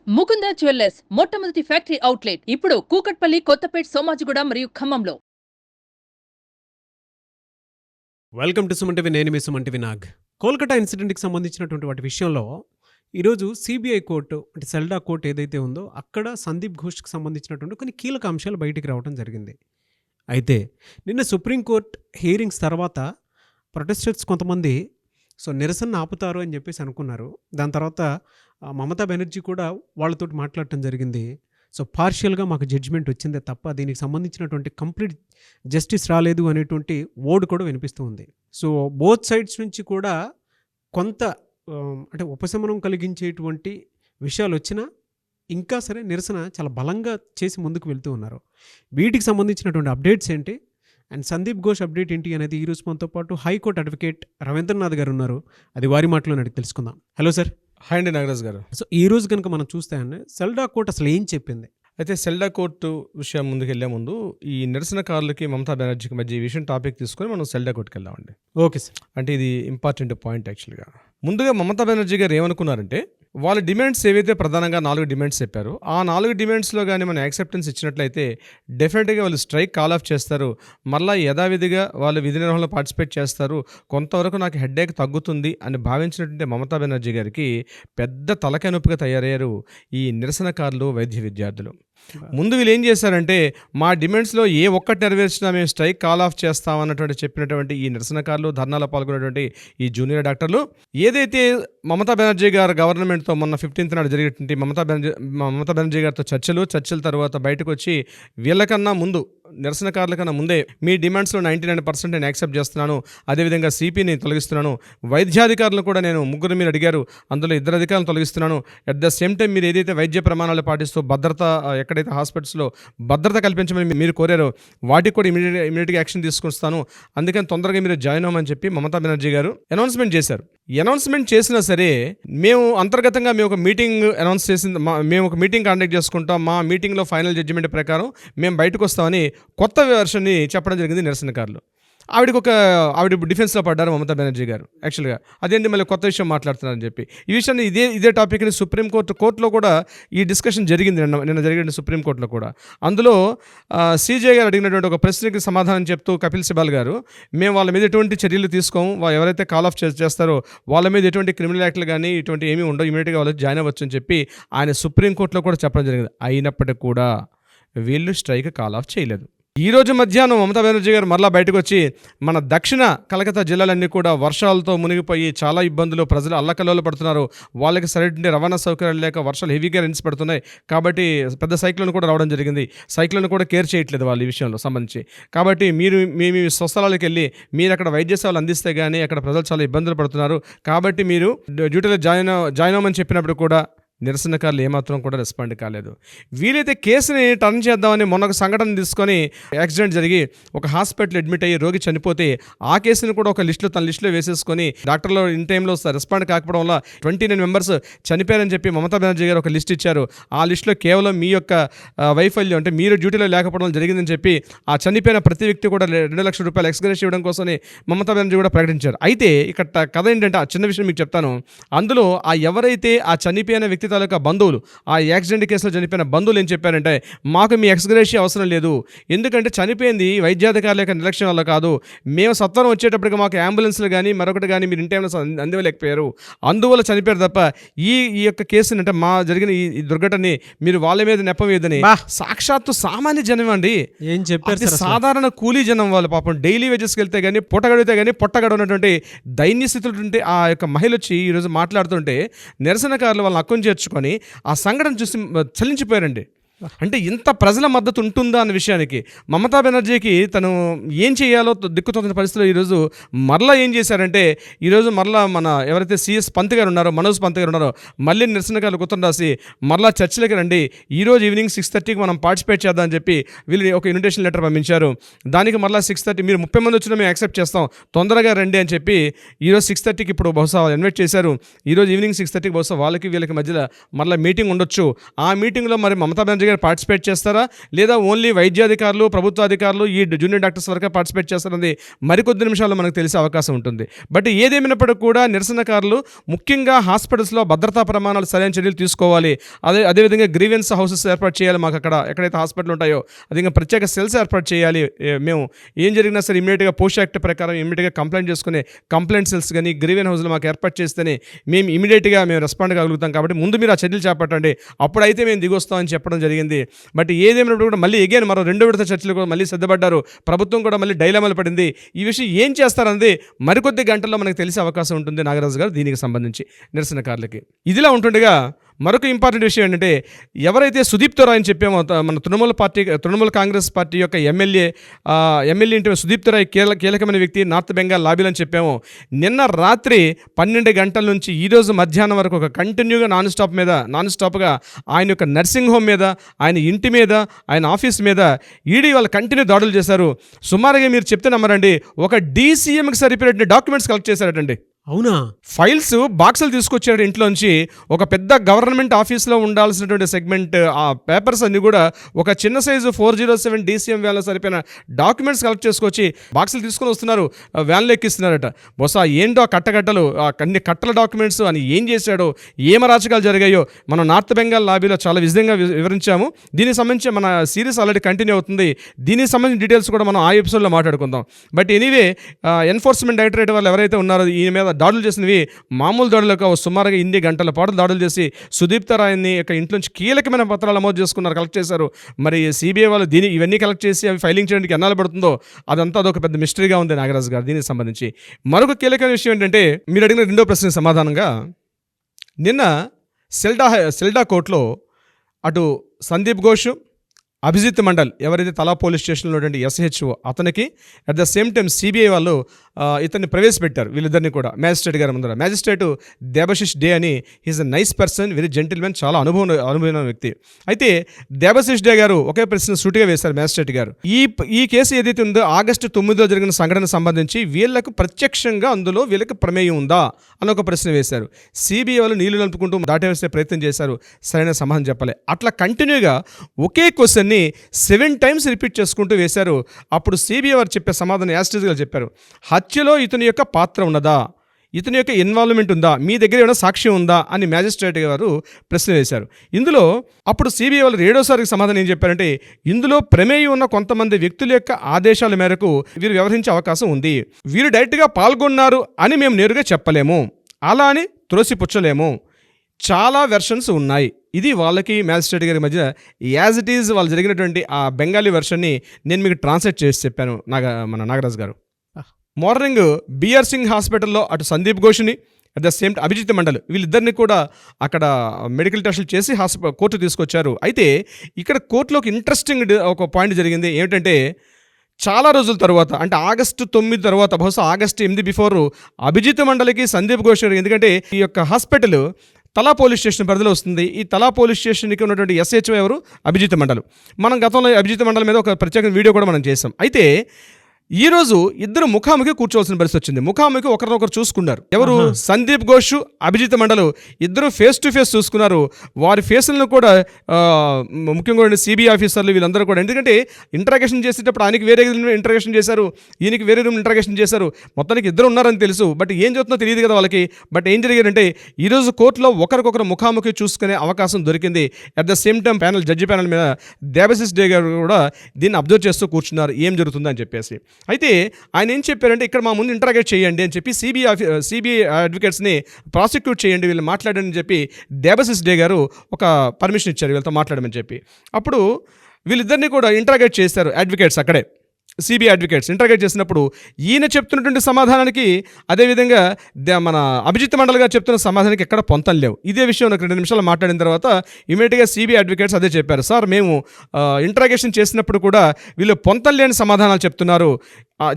Mukunda jewellers మొట్టమొదటి factory outlet ఇప్పుడు కూకట్పల్లి, కొత్తపేట్, సోమాజిగూడ మరియు ఖమ్మంలో. Welcome to Suman TV. నేను మీ సుమన్ టీవీ నాగ్. కోల్కతా ఇన్సిడెంట్కి సంబంధించినటువంటి వాటి విషయంలో ఈరోజు సిబిఐ కోర్టు అంటే సెల్డా కోర్టు ఏదైతే ఉందో అక్కడ సందీప్ ఘోష్కి సంబంధించినటువంటి కొన్ని కీలక అంశాలు బయటికి రావడం జరిగింది. అయితే నిన్న సుప్రీంకోర్టు హియరింగ్స్ తర్వాత ప్రొటెస్టర్స్ కొంతమంది నిరసన ఆపుతారు అని చెప్పేసి అనుకున్నారు. దాని తర్వాత మమతా బెనర్జీ కూడా వాళ్ళతోటి మాట్లాడటం జరిగింది. పార్షియల్గా మాకు జడ్జిమెంట్ వచ్చిందే తప్ప దీనికి సంబంధించినటువంటి కంప్లీట్ జస్టిస్ రాలేదు అనేటువంటి వర్డ్ కూడా వినిపిస్తూ ఉంది. బోత్ సైడ్స్ నుంచి కూడా కొంత అంటే ఉపశమనం కలిగించేటువంటి విషయాలు వచ్చినా ఇంకా సరే నిరసన చాలా బలంగా చేసి ముందుకు వెళ్తూ ఉన్నారు. వీటికి సంబంధించినటువంటి అప్డేట్స్ ఏంటి అండ్ సందీప్ ఘోష్ అప్డేట్ ఏంటి అనేది ఈరోజు మనతో పాటు హైకోర్టు అడ్వకేట్ రవీంద్రనాథ్ గారు ఉన్నారు. అది వారి మాటలో అడిగి తెలుసుకుందాం. Hello sir. హాయ్ అండి నాగరాజ్ గారు. ఈ రోజు కనుక మనం చూస్తే అండి సెల్డా కోర్టు అసలు ఏం చెప్పింది? అయితే సెల్డా కోర్టు విషయం ముందుకు వెళ్లే ముందు ఈ నిరసనకారులకి మమతా బెనర్జీకి మధ్య ఈ విషయం టాపిక్ తీసుకొని మనం సెల్డా కోర్టుకి వెళ్దామండి. Okay sir. అంటే ఇది ఇంపార్టెంట్ పాయింట్ యాక్చువల్గా. ముందుగా మమతా బెనర్జీ గారు ఏమనుకున్నారంటే వాళ్ళ డిమాండ్స్ ఏవైతే ప్రధానంగా 4 డిమాండ్స్ చెప్పారో ఆ 4 డిమాండ్స్లో కానీ మనం యాక్సెప్టెన్స్ ఇచ్చినట్లయితే డెఫినెట్గా వాళ్ళు స్ట్రైక్ కాల్ ఆఫ్ చేస్తారు, మళ్ళీ యథావిధిగా వాళ్ళు విధి నిర్వహణలో పార్టిసిపేట్ చేస్తారు, కొంతవరకు నాకు హెడ్ఏక్ తగ్గుతుంది అని భావించినటువంటి మమతా బెనర్జీ గారికి పెద్ద తలకాయ నొప్పిగా తయారయ్యారు ఈ నిరసనకారులు, వైద్య విద్యార్థులు. ముందు వీళ్ళు ఏం చేశారంటే మా డిమాండ్స్లో ఏ ఒక్కటి నెరవేర్చినా మేము స్ట్రైక్ కాల్ ఆఫ్ చేస్తామన్నటువంటి చెప్పినటువంటి ఈ నిరసనకారులు, ధర్నాలో పాల్గొనేటువంటి ఈ జూనియర్ డాక్టర్లు ఏదైతే మమతా బెనర్జీ గారు గవర్నమెంట్తో మొన్న 15th నాడు జరిగేటువంటి మమతా బెనర్జీ గారితో చర్చల తర్వాత బయటకు వచ్చి వీళ్ళకన్నా ముందు నిరసనకారుల కన్నా ముందే మీ డిమాండ్స్లో 99% నేను యాక్సెప్ట్ చేస్తున్నాను, అదేవిధంగా సిపిని తొలగిస్తున్నాను, వైద్యాధికారులు కూడా నేను 3 మీరు అడిగారు అందులో 2 అధికారులను తొలగిస్తున్నాను, అట్ ద సేమ్ టైం మీరు ఏదైతే వైద్య ప్రమాణాలు పాటిస్తూ భద్రత ఎక్కడైతే హాస్పిటల్స్లో భద్రత కల్పించమని మీరు కోరారో వాటికి కూడా ఇమీడియట్గా యాక్షన్ తీసుకొస్తాను, అందుకని తొందరగా మీరు జాయిన్ అవ్వమని చెప్పి మమతా బెనర్జీ గారు అనౌన్స్మెంట్ చేశారు. అనౌన్స్మెంట్ చేసినా సరే మేము అంతర్గతంగా మేము ఒక మీటింగ్ అనౌన్స్ చేసింది, మేము ఒక మీటింగ్ కండక్ట్ చేసుకుంటాం, మా మీటింగ్లో ఫైనల్ జడ్జిమెంట్ ప్రకారం మేము బయటకు వస్తామని కొత్త వెర్షన్ని చెప్పడం జరిగింది నిరసనకారులు. ఆవిడ డిఫెన్స్లో పడ్డారు మమతా బెనర్జీ గారు. యాక్చువల్గా అదేంటి మళ్ళీ కొత్త విషయం మాట్లాడుతున్నారని చెప్పి ఈ విషయాన్ని ఇదే టాపిక్ని సుప్రీంకోర్టులో కూడా ఈ డిస్కషన్ జరిగింది. నిన్న జరిగిన సుప్రీంకోర్టులో కూడా అందులో సీజే గారు అడిగినటువంటి ఒక ప్రశ్నకి సమాధానం చెప్తూ కపిల్ సిబాల్ గారు మేము వాళ్ళ మీద ఎటువంటి చర్యలు తీసుకోము, ఎవరైతే కాల్ ఆఫ్ చేస్తారో వాళ్ళ మీద ఎటువంటి క్రిమినల్ యాక్ట్లు కానీ ఇటువంటి ఏమీ ఉండవు, ఇమీడియట్గా వాళ్ళు జాయిన్ అవ్వచ్చు అని చెప్పి ఆయన సుప్రీంకోర్టులో కూడా చెప్పడం జరిగింది. అయినప్పటికీ కూడా వీళ్ళు స్ట్రైక్ కాల్ ఆఫ్ చేయలేదు. ఈరోజు మధ్యాహ్నం మమతా బెనర్జీ గారు మరలా బయటకు వచ్చి మన దక్షిణ కలకత్తా జిల్లాలన్నీ కూడా వర్షాలతో మునిగిపోయి చాలా ఇబ్బందులు, ప్రజలు అల్లకల్లోలు పడుతున్నారు, వాళ్ళకి సరైన రవాణా సౌకర్యాలు లేక వర్షాలు హెవీగా రెయిన్స్ పడుతున్నాయి కాబట్టి పెద్ద సైక్లోన్ కూడా రావడం జరిగింది, సైక్లోన్ కూడా కేర్ చేయట్లేదు వాళ్ళు ఈ విషయంలో సంబంధించి. కాబట్టి మీరు మీ స్వస్థలాలకు వెళ్ళి మీరు అక్కడ వైద్య సేవలు అందిస్తే కానీ అక్కడ ప్రజలు చాలా ఇబ్బందులు పడుతున్నారు, కాబట్టి మీరు డ్యూటీలో జాయిన్ అవ్వమని చెప్పినప్పుడు కూడా నిరసనకారులు ఏమాత్రం కూడా రెస్పాండ్ కాలేదు. వీలైతే కేసుని టర్న్ చేద్దామని మొన్న ఒక సంఘటన తీసుకొని యాక్సిడెంట్ జరిగి ఒక హాస్పిటల్ అడ్మిట్ అయ్యి రోగి చనిపోతే ఆ కేసుని కూడా ఒక తన లిస్టులో వేసేసుకొని డాక్టర్లు ఇన్ టైంలో రెస్పాండ్ కాకపోవడం వల్ల 29 మెంబర్స్ చనిపోయారని చెప్పి మమతా బెనర్జీ గారు ఒక లిస్ట్ ఇచ్చారు. ఆ లిస్టులో కేవలం మీ యొక్క వైఫల్యం అంటే మీరు డ్యూటీలో లేకపోవడం జరిగిందని చెప్పి ఆ చనిపోయిన ప్రతి వ్యక్తి కూడా 2 లక్షల రూపాయలు ఎక్స్గ్రేషియా ఇవ్వడం కోసమని మమతా బెనర్జీ కూడా ప్రకటించారు. అయితే ఇక్కడ కథ ఏంటంటే ఆ చిన్న విషయం మీకు చెప్తాను. అందులో ఎవరైతే ఆ చనిపోయిన వ్యక్తి తాలూకా బంధువులు, ఆ యాక్సిడెంట్ కేసులో చనిపోయిన బంధువులు ఏం చెప్పారంటే మాకు మీ ఎక్స్గ్రేషియా అవసరం లేదు, ఎందుకంటే చనిపోయింది వైద్యాధికారుల యొక్క నిర్లక్ష్యం వల్ల కాదు, మేము సత్వరం వచ్చేటప్పటికి మాకు అంబులెన్స్లు కానీ మరొకటి కానీ మీరు ఇన్ టైంలో అందివ్వలేకపోయారు, అందువల్ల చనిపోయారు తప్ప ఈ యొక్క కేసుని అంటే మా జరిగిన ఈ దుర్ఘటనని మీరు వాళ్ళ మీద నెప్పవేదని సాక్షాత్తు సామాన్య జనం అండి ఏం చెప్పారు, సాధారణ కూలీ జనం వాళ్ళు పాపం డైలీ వేజెస్కి వెళ్తే కానీ పొట్టగడితే కానీ పొట్టగడనటువంటి దైన్య స్థితులు ఆ యొక్క మహిళ వచ్చి ఈరోజు మాట్లాడుతుంటే నిరసనకారులు వాళ్ళని అక్కుని చేర్చుకొని ఆ సంఘటన చూసి చలించిపోయారండి. అంటే ఇంత ప్రజల మద్దతు ఉంటుందా అన్న విషయానికి మమతా బెనర్జీకి తను ఏం చేయాలో దిక్కుతోచిన పరిస్థితిలో ఈరోజు మరలా ఏం చేశారంటే ఈరోజు మరలా మన ఎవరైతే సిఎస్ పంత్ గారు ఉన్నారో, మనోజ్ పంత్ గారు ఉన్నారో మళ్ళీ నిరసనకారులు ఉత్తరం రాసి మరలా చర్చలకి రండి, ఈరోజు ఈవినింగ్ 6:30కి మనం పార్టిసిపేట్ చేద్దామని చెప్పి వీళ్ళు ఒక ఇన్విటేషన్ లెటర్ పంపించారు. దానికి మరలా 6:30 మీరు 30 మంది వచ్చినా మేము యాక్సెప్ట్ చేస్తాం, తొందరగా రండి అని చెప్పి ఈరోజు 6:30కి ఇప్పుడు బహుశా ఇన్వైట్ చేశారు. ఈరోజు ఈవినింగ్ 6:30కి బహుశా వాళ్ళకి వీళ్ళకి మధ్యలో మరలా మీటింగ్ ఉండొచ్చు. ఆ మీటింగ్లో మరి మమతా బెనర్జీ ఎమ్మెల్యే గారు పార్టిసిపేట్ చేస్తారా, లేదా ఓన్లీ వైద్యాధికారులు, ప్రభుత్వాధికారులు, ఈ జూనియర్ డాక్టర్స్ వరకే పార్టిసిపేట్ చేస్తారన్నది మరికొద్ది నిమిషాల్లో మనకు తెలిసే అవకాశం ఉంటుంది. బట్ ఏదేమైనప్పటికీ కూడా నిరసనకారులు ముఖ్యంగా హాస్పిటల్స్లో భద్రతా ప్రమాణాలు సరైన చర్యలు తీసుకోవాలి. అదేవిధంగా గ్రీవెన్స్ హౌసెస్ ఏర్పాటు చేయాలి. మాకు అక్కడ ఎక్కడైతే హాస్పిటల్ ఉంటాయో అది ఇంకా ప్రత్యేక సెల్స్ ఏర్పాటు చేయాలి. మేము ఏం జరిగినా సరే ఇమీడియట్గా పోస్ట్ యాక్ట్ ప్రకారం ఇమీడియట్గా కంప్లైంట్ చేసుకునే కంప్లైంట్ సెల్స్ కానీ గ్రీవెన్స్ హౌస్లు మాకు ఏర్పాటు చేస్తేనే మేము ఇమీడియట్గా మేము రెస్పాండ్ కాగలుగుతాం. కాబట్టి ముందు మీరు ఆ చర్యలు చేపట్టండి, అప్పుడైతే మేము దిగొస్తామని చెప్పడం జరిగింది. బట్ ఏదేమైనప్పుడు కూడా మళ్ళీ ఎగైన్ మరో 2 విడత చర్చలు కూడా మళ్ళీ సిద్ధపడ్డారు. ప్రభుత్వం కూడా మళ్ళీ డైలమాలు పడింది. ఈ విషయం ఏం చేస్తారన్నది మరికొద్ది గంటల్లో మనకు తెలిసే అవకాశం ఉంటుంది నాగరాజు గారు దీనికి సంబంధించి నిరసనకారులకి. ఇదిలా ఉంటుండగా మరొక ఇంపార్టెంట్ విషయం ఏంటంటే, ఎవరైతే సుదీప్తో రాయ్ అని చెప్పామో మన తృణమూల కాంగ్రెస్ పార్టీ యొక్క ఎమ్మెల్యే అంటే సుదీప్తో రాయ్ కీలకమైన వ్యక్తి, నార్త్ బెంగాల్ లాబీలు అని చెప్పామో, నిన్న రాత్రి 12 గంటల నుంచి ఈరోజు మధ్యాహ్నం వరకు ఒక కంటిన్యూగా నాన్ స్టాప్గా ఆయన యొక్క నర్సింగ్ హోమ్ మీద, ఆయన ఇంటి మీద, ఆయన ఆఫీస్ మీద ఈడీ వాళ్ళు కంటిన్యూ దాడులు చేశారు. సుమారుగా మీరు చెప్తే నమ్మరండి, ఒక డీసీఎంకి సరిపోయే డాక్యుమెంట్స్ కలెక్ట్ చేశారటండి. అవునా? ఫైల్స్ బాక్సులు తీసుకొచ్చాడు ఇంట్లోంచి. ఒక పెద్ద గవర్నమెంట్ ఆఫీస్లో ఉండాల్సినటువంటి సెగ్మెంట్ ఆ పేపర్స్ అన్ని కూడా ఒక చిన్న సైజు 407 DCM వ్యాన్లో సరిపోయిన డాక్యుమెంట్స్ కలెక్ట్ చేసుకొచ్చి బాక్సులు తీసుకొని వస్తున్నారు, వ్యాన్లో ఎక్కిస్తున్నారట. బహుశా ఏంటో ఆ కట్టలు అన్ని కట్టల డాక్యుమెంట్స్ అని ఏం చేశాడో, ఏం అరాచకాలు జరిగాయో మనం నార్త్ బెంగాల్ లాబీలో చాలా విజయంగా వివరించాము. దీనికి సంబంధించి మన సిరీస్ ఆల్రెడీ కంటిన్యూ అవుతుంది. దీనికి సంబంధించిన డీటెయిల్స్ కూడా మనం ఆ ఎపిసోడ్లో మాట్లాడుకుందాం. బట్ ఎనీవే, ఎన్ఫోర్స్మెంట్ డైరెక్టరేట్ వాళ్ళు ఎవరైతే ఉన్నారో ఈయన మీద దాడులు చేసినవి మామూలు దాడులకు సుమారుగా 8 గంటల పాటు దాడులు చేసి సుదీప్త రాయ్ని యొక్క ఇంట్లోంచి కీలకమైన పత్రాలు నమోదు చేసుకున్నారు, కలెక్ట్ చేశారు. మరి సిబిఐ వాళ్ళు ఇవన్నీ కలెక్ట్ చేసి అవి ఫైలింగ్ చేయడానికి ఎన్నాళ్ళు పడుతుందో అదొక పెద్ద మిస్టరీగా ఉంది నాగరాజు గారు. దీనికి సంబంధించి మరొక కీలకమైన విషయం ఏంటంటే, మీరు అడిగిన రెండో ప్రశ్నకు సమాధానంగా నిన్న సెల్డా కోర్టులో అటు సందీప్ ఘోష్, అభిజిత్ మండల్ ఎవరైతే తలా పోలీస్ స్టేషన్లో ఉన్నటువంటి SHO అతనికి at the same time CBI వాళ్ళు ఇతన్ని ప్రవేశపెట్టారు, వీళ్ళిద్దరిని కూడా మ్యాజిస్ట్రేట్ గారి ముందర. మ్యాజిస్ట్రేట్ దేబశిష్ డే అని, he's a nice person, very gentlemen, చాలా అనుభవమైన వ్యక్తి. అయితే దేబశిష్ డే గారు ఒకే ప్రశ్న సూటిగా వేశారు మ్యాజిస్ట్రేట్ గారు. ఈ కేసు ఏదైతే ఉందో ఆగస్టు 9వ జరిగిన సంఘటన సంబంధించి వీళ్ళకు ప్రత్యక్షంగా అందులో వీళ్ళకి ప్రమేయం ఉందా అని ఒక ప్రశ్న వేశారు. సిబిఐ వాళ్ళు నీళ్లు నలుపుకుంటూ దాటవేసే ప్రయత్నం చేశారు, సరైన సమాధానం చెప్పలే. అట్లా కంటిన్యూగా ఒకే క్వశ్చన్ని 7 times రిపీట్ చేసుకుంటూ వేశారు. అప్పుడు సిబిఐ వారు చెప్పే సమాధానం యాస్టిజ్గా చెప్పారు. హత్యలో ఇతని యొక్క పాత్ర ఉన్నదా, ఇతని యొక్క ఇన్వాల్వ్మెంట్ ఉందా, మీ దగ్గర ఏమైనా సాక్ష్యం ఉందా అని మ్యాజిస్ట్రేట్ గారు ప్రశ్న వేశారు. ఇందులో అప్పుడు సిబిఐ వాళ్ళు 7వసారికి సమాధానం ఏం చెప్పారంటే, ఇందులో ప్రమేయం ఉన్న కొంతమంది వ్యక్తుల యొక్క ఆదేశాల మేరకు వీరు వ్యవహరించే అవకాశం ఉంది. వీరు డైరెక్ట్గా పాల్గొన్నారు అని మేము నేరుగా చెప్పలేము, అలా అని త్రోసిపుచ్చలేము, చాలా వెర్షన్స్ ఉన్నాయి. ఇది వాళ్ళకి మ్యాజిస్ట్రేట్ గారి మధ్య యాజ్ ఇట్ ఈజ్ వాళ్ళు జరిగినటువంటి ఆ బెంగాలీ వెర్షన్ని నేను మీకు ట్రాన్స్లేట్ చేసి చెప్పాను మన నాగరాజు గారు. మార్నింగ్ బిఆర్ సింగ్ హాస్పిటల్లో అటు సందీప్ ఘోష్ని at the same Abhijit Mandal వీళ్ళిద్దరిని కూడా అక్కడ మెడికల్ టెస్టులు చేసి కోర్టు తీసుకొచ్చారు. అయితే ఇక్కడ కోర్టులో ఒక ఇంట్రెస్టింగ్ ఒక పాయింట్ జరిగింది. ఏమిటంటే, చాలా రోజుల తర్వాత, అంటే ఆగస్టు 9 తర్వాత, బహుశా ఆగస్టు 8 బిఫోర్ అభిజిత్ మండలికి సందీప్ ఘోష్, ఎందుకంటే ఈ యొక్క హాస్పిటల్ తలా పోలీస్ స్టేషన్ పరిధిలో వస్తుంది. ఈ తలా పోలీస్ స్టేషన్కి ఉన్నటువంటి SHO ఎవరు? అభిజిత్ మండల్. మనం గతంలో అభిజిత్ మండల్ మీద ఒక ప్రత్యేక వీడియో కూడా మనం చేసాం. అయితే ఈరోజు ఇద్దరు ముఖాముఖి కూర్చోవలసిన పరిస్థితి వచ్చింది. ముఖాముఖి ఒకరినొకరు చూసుకున్నారు. ఎవరు? సందీప్ ఘోష్, అభిజిత్ మండల్ ఇద్దరు ఫేస్ టు ఫేస్ చూసుకున్నారు. వారి ఫేసులను కూడా ముఖ్యంగా సిబిఐ ఆఫీసర్లు వీళ్ళందరూ కూడా, ఎందుకంటే ఇంటరాగేషన్ చేసేటప్పుడు ఆయనకి వేరే ఇంటరాగేషన్ చేశారు, ఈయనకి వేరే రూమ్ ఇంటరాగేషన్ చేశారు. మొత్తానికి ఇద్దరు ఉన్నారని తెలుసు, బట్ ఏం చెప్తుందో తెలియదు కదా వాళ్ళకి. బట్ ఏం జరిగిందంటే, ఈరోజు కోర్టులో ఒకరికొకరు ముఖాముఖి చూసుకునే అవకాశం దొరికింది. At the same time judge panel మీద దేబశిష్ డే గారు కూడా దీన్ని అబ్జర్వ్ చేస్తూ కూర్చున్నారు, ఏం జరుగుతుందని చెప్పేసి. అయితే ఆయన ఏం చెప్పారంటే, ఇక్కడ మా ముందు ఇంటరాగేట్ చేయండి అని చెప్పి సిబిఐ అడ్వకేట్స్ని ప్రాసిక్యూట్ చేయండి, వీళ్ళు మాట్లాడని చెప్పి దేబశిష్ డే గారు ఒక పర్మిషన్ ఇచ్చారు వీళ్ళతో మాట్లాడమని చెప్పి. అప్పుడు వీళ్ళిద్దరిని కూడా ఇంటరాగేట్ చేశారు అడ్వకేట్స్. అక్కడే సిబిఐ అడ్వకేట్స్ ఇంటరాగేట్ చేసినప్పుడు ఈయన చెప్తున్నటువంటి సమాధానానికి, అదేవిధంగా మన అభిజిత్ మండల్ గారు చెప్తున్న సమాధానానికి ఎక్కడ పొంతం లేవు. ఇదే విషయం నాకు 2 నిమిషాలు మాట్లాడిన తర్వాత ఇమీడియట్గా సిబిఐ అడ్వకేట్స్ అదే చెప్పారు, సార్ మేము ఇంటరాగేషన్ చేసినప్పుడు కూడా వీళ్ళు పొంతం లేని సమాధానాలు చెప్తున్నారు,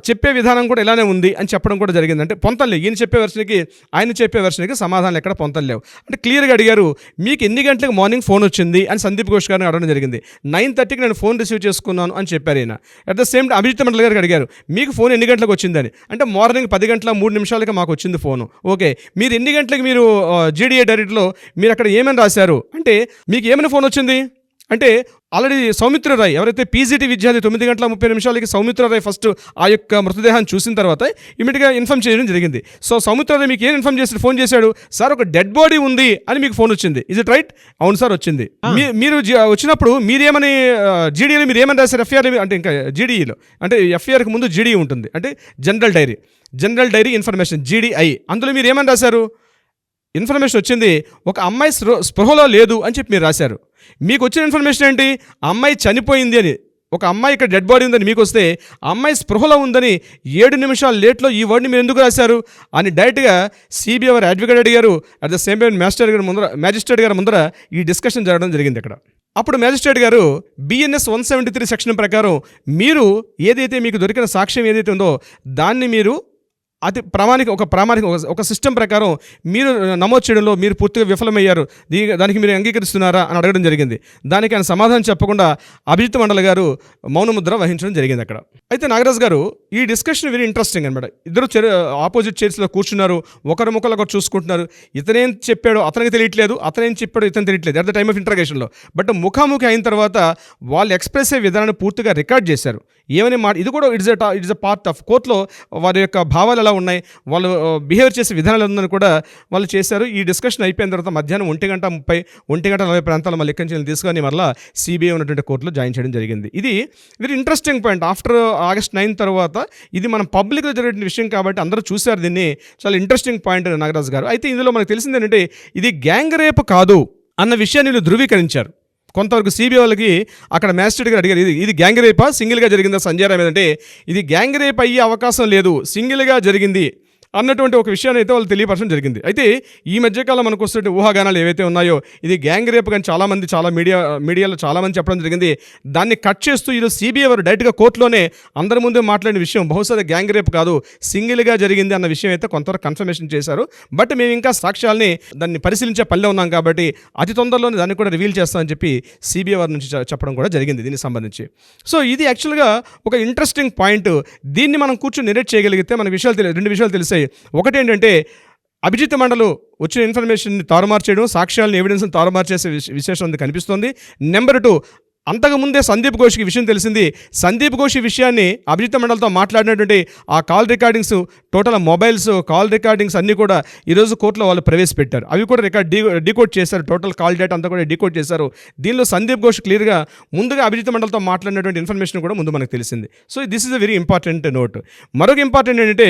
చెప్పే విధానం కూడా ఇలానే ఉంది అని చెప్పడం కూడా జరిగింది. అంటే పొంతం లేవు, ఈయన చెప్పే వెర్షన్కి ఆయన చెప్పే వెర్షన్కి సమాధానాలు ఎక్కడ పొంతం లేవు. అంటే క్లియర్గా అడిగారు, మీకు ఎన్ని గంటలకు మార్నింగ్ ఫోన్ వచ్చింది అని సందీప్ ఘోష్ గారిని అడగడం జరిగింది. 9:30కి నేను ఫోన్ రిసీవ్ చేసుకున్నాను అని చెప్పారు ఈయన. At the same time Abhijit Mandal గారికి అడిగారు, మీకు ఫోన్ ఎన్ని గంటలకు వచ్చిందని. అంటే మార్నింగ్ 10:03 మాకు వచ్చింది ఫోను. ఓకే, మీరు ఎన్ని గంటలకు మీరు GDA డైరెక్ట్లో మీరు అక్కడ ఏమని రాశారు అంటే, మీకు ఏమైనా ఫోన్ వచ్చింది అంటే ఆల్రెడీ సౌమిత్ర రాయ్ ఎవరైతే పీజీటీ విద్యార్థి 9:30 సౌమిత్ర రాయ్ ఫస్ట్ ఆ యొక్క మృతదేహాన్ని చూసిన తర్వాత ఇమీడియట్గా ఇన్ఫార్మ్ చేయడం జరిగింది. సో సౌమిత్ర రాయ్ మీకు ఏం ఇన్ఫార్మ్ చేసి ఫోన్ చేశాడు, సార్ ఒక డెడ్ బాడీ ఉంది అని మీకు ఫోన్ వచ్చింది. Is it right? అవును సార్ వచ్చింది. మీరు వచ్చినప్పుడు మీరేమని జీడీలో మీరు ఏమని రాశారు? ఎఫ్ఐఆర్ అంటే ఇంకా జీడీఈలో అంటే ఎఫ్ఐఆర్కి ముందు జీడీ ఉంటుంది, అంటే జనరల్ డైరీ ఇన్ఫర్మేషన్ జీడీఐ. అందులో మీరు ఏమని రాశారు? ఇన్ఫర్మేషన్ వచ్చింది ఒక అమ్మాయి స్పృహలో లేదు అని చెప్పి మీరు రాశారు. మీకు వచ్చిన ఇన్ఫర్మేషన్ ఏంటి? అమ్మాయి చనిపోయింది అని. ఒక అమ్మాయి ఇక్కడ డెడ్ బాడీ ఉందని మీకు వస్తే అమ్మాయి స్పృహలో ఉందని 7 నిమిషాలు లేట్లో ఈ వర్డ్ని మీరు ఎందుకు రాశారు అని డైరెక్ట్గా సిబిఐ వారు అడ్వకేట్ అడిగారు. At the same time magistrate గారు ముందర ఈ డిస్కషన్ జరగడం జరిగింది అక్కడ. అప్పుడు మ్యాజిస్ట్రేట్ గారు BNS 173 సెక్షన్ ప్రకారం మీరు ఏదైతే మీకు దొరికిన సాక్ష్యం ఏదైతే ఉందో దాన్ని మీరు అతి ప్రామాణిక ఒక సిస్టమ్ ప్రకారం మీరు నమోదు చేయడంలో మీరు పూర్తిగా విఫలమయ్యారు, దానికి మీరు అంగీకరిస్తున్నారా అని అడగడం జరిగింది. దానికి ఆయన సమాధానం చెప్పకుండా అభిజిత్ మండల్ గారు మౌనముద్ర వహించడం జరిగింది అక్కడ. అయితే నాగరాజ్ గారు ఈ డిస్కషన్ వెరీ ఇంట్రెస్టింగ్ అనమాట. ఇద్దరు ఆపోజిట్ చైర్స్లో కూర్చున్నారు, ఒకరి ముఖాలు ఒకరు చూసుకుంటున్నారు. ఇతనేం చెప్పాడో అతనికి తెలియట్లేదు, అతనేం చెప్పాడో ఇతను తెలియట్లేదు అట్ ద టైమ్ ఆఫ్ ఇంటర్గేషన్లో. బట్ ముఖాముఖి అయిన తర్వాత వాళ్ళు ఎక్స్ప్రెస్ అయ్యే విధానాన్ని పూర్తిగా రికార్డ్ చేశారు. ఏమని ఇది కూడా ఇట్స్ ఎ పార్ట్ ఆఫ్ కోర్టులో వారి యొక్క భావాలు ఎలా ఉన్నాయి, వాళ్ళు బిహేవ్ చేసే విధానాలు ఉందని కూడా వాళ్ళు చేశారు. ఈ డిస్కషన్ అయిపోయిన తర్వాత మధ్యాహ్నం 1:30, 1:40 ప్రాంతాలు మళ్ళీ ఎక్కడి నుంచి తీసుకొని మళ్ళీ సిబిఐ ఉన్నటువంటి కోర్టులో జాయిన్ చేయడం జరిగింది. ఇది very interesting point. After August 9 తర్వాత ఇది మనం పబ్లిక్లో జరిగిన విషయం కాబట్టి అందరూ చూశారు దీన్ని. చాలా ఇంట్రెస్టింగ్ పాయింట్ నాగరాజ్ గారు. అయితే ఇందులో మనకు తెలిసింది ఏంటంటే ఇది గ్యాంగ్ రేప్ కాదు అన్న విషయాన్ని వీళ్ళు ధృవీకరించారు. కొంతవరకు సిబిఐ వాళ్ళకి అక్కడ మ్యాజిస్ట్రేట్ గారు అడిగారు, ఇది గ్యాంగ్ రేపా సింగిల్గా జరిగిందా సంజయ్ రాయ్ మీద అంటే ఇది గ్యాంగ్ రేప్ అయ్యే అవకాశం లేదు, సింగిల్గా జరిగింది అన్నటువంటి ఒక విషయాన్ని అయితే వాళ్ళు తెలియపరచడం జరిగింది. అయితే ఈ మధ్యకాలం మనకు వస్తున్న ఊహాగానాలు ఏవైతే ఉన్నాయో ఇది గ్యాంగ్ రేప్ కానీ చాలా మీడియాలో చాలామంది చెప్పడం జరిగింది. దాన్ని కట్ చేస్తూ ఈరోజు సిబిఐ వారు డైరెక్ట్గా కోర్టులోనే అందరి ముందే మాట్లాడిన విషయం బహుశా గ్యాంగ్ రేప్ కాదు సింగిల్గా జరిగింది అన్న విషయం అయితే కొంతవరకు కన్ఫర్మేషన్ చేశారు. బట్ మేము ఇంకా సాక్ష్యాలని దాన్ని పరిశీలించే పనిలో ఉన్నాం కాబట్టి అతి తొందరలోనే దాన్ని కూడా రివీల్ చేస్తామని చెప్పి సిబిఐ వారి నుంచి చెప్పడం కూడా జరిగింది దీనికి సంబంధించి. సో ఇది యాక్చువల్గా ఒక ఇంట్రెస్టింగ్ పాయింట్. దీన్ని మనం కూర్చొని నెరేట్ చేయగలిగితే మన రెండు విషయాలు తెలిసాయి. ఒకటి ఏంటంటే అభిజిత్ మండలు వచ్చిన ఇన్ఫర్మేషన్ని తారుమారు చేయడం, సాక్ష్యాలను ఎవిడెన్స్ని తారుమారు చేసే విశేషం కనిపిస్తోంది. నెంబర్ 2 అంతకుముందే సందీప్ ఘోష్కి విషయం తెలిసింది. సందీప్ ఘోష్ ఈ విషయాన్ని అభిజిత్ మండల్తో మాట్లాడినటువంటి ఆ call recordings, total mobiles call recordings అన్నీ కూడా ఈరోజు కోర్టులో వాళ్ళు ప్రవేశపెట్టారు. అవి కూడా డీకోడ్ చేశారు. టోటల్ కాల్ డేటా అంతా కూడా డీకోడ్ చేశారు. దీనిలో సందీప్ ఘోష్ క్లియర్గా ముందుగా అభిజిత్ మండల్తో మాట్లాడినటువంటి ఇన్ఫర్మేషన్ కూడా ముందు మనకు తెలిసింది. So this is a very important note. మరొక ఇంపార్టెంట్ ఏంటంటే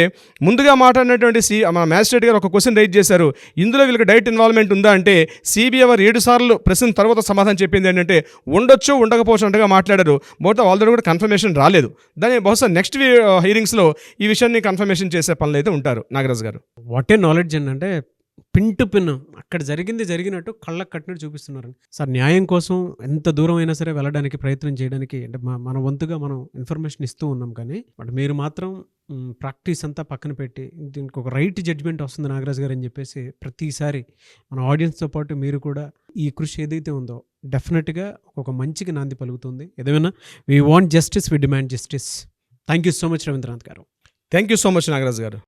ముందుగా మాట్లాడినటువంటి మన మ్యాజిస్ట్రేట్ గారు ఒక క్వశ్చన్ రైజ్ చేశారు, ఇందులో వీళ్ళకి డైరెక్ట్ ఇన్వాల్వ్మెంట్ ఉందా అంటే సిబిఐ వారు 7 సార్లు ప్రశ్న తర్వాత సమాధానం చెప్పింది ఏంటంటే ఉండొచ్చు ఉండకపోవచ్చుగా మాట్లాడారు. బహుశా వాళ్ళతో కూడా కన్ఫర్మేషన్ రాలేదు. దాన్ని బహుశా నెక్స్ట్ హియరింగ్స్లో ఈ విషయాన్ని కన్ఫర్మేషన్ చేసే పనులు అయితే ఉంటారు. నాగరాజ్ గారు వాట్ ఏ నాలెడ్జ్ అంటే పిన్ టు పిన్ అక్కడ జరిగినట్టు కళ్ళకు కట్టినట్టు చూపిస్తున్నారు సార్. న్యాయం కోసం ఎంత దూరం అయినా సరే వెళ్ళడానికి ప్రయత్నం చేయడానికి అంటే మన వంతుగా మనం ఇన్ఫర్మేషన్ ఇస్తూ ఉన్నాం. కానీ బట్ మీరు మాత్రం ప్రాక్టీస్ అంతా పక్కన పెట్టి దీనికి ఒక రైట్ జడ్జ్మెంట్ వస్తుంది నాగరాజ్ గారు అని చెప్పేసి ప్రతిసారి మన ఆడియన్స్తో పాటు మీరు కూడా ఈ కృషి ఏదైతే ఉందో డెఫినెట్గా ఒక మంచికి నాంది పలుకుతుంది. ఏదైనా we want justice, we demand justice. Thank you so much Ravindranath garu. Thank you so much Nagaraj గారు.